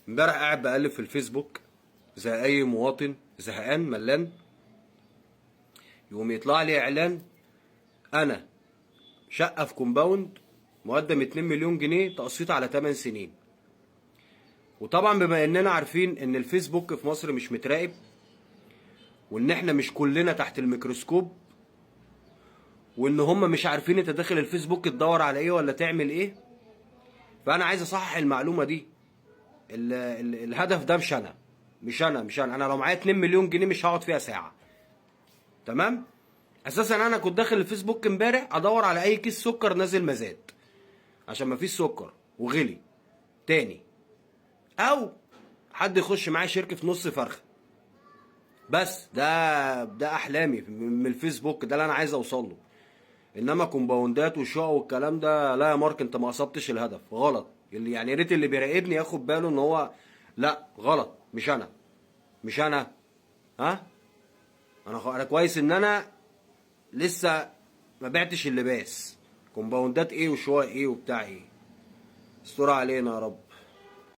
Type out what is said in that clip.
امبارح قاعد بقلب في الفيسبوك زي اي مواطن زهقان ملان، يقوم يطلع لي اعلان: انا شقه في كومباوند مقدم 2 مليون جنيه تقسيط على 8 سنين. وطبعا بما اننا عارفين ان الفيسبوك في مصر مش متراقب، وان احنا مش كلنا تحت الميكروسكوب، وان هم مش عارفين انت داخل الفيسبوك تدور على ايه ولا تعمل ايه، فانا عايز اصحح المعلومه دي. الهدف ده مش انا لو معايا 2 مليون جنيه مش هقعد فيها ساعه. تمام. اساسا انا كنت داخل الفيسبوك امبارح ادور على اي كيس سكر نازل مزاد، عشان مفيش سكر وغلي تاني، او حد يخش معايا شركه في نص فرخه. بس ده احلامي من الفيسبوك، ده اللي انا عايز اوصل له. انما كومباوندات وشقق والكلام ده لا يا مارك، انت ما اصبتش الهدف. غلط. اللي يعني يا ريت اللي بيراقبني ياخد باله ان هو لا غلط. مش انا. ها. انا كويس ان انا لسه ما بعتش اللباس. كومباوندات ايه وشقق ايه وبتاع ايه. استر علينا يا رب.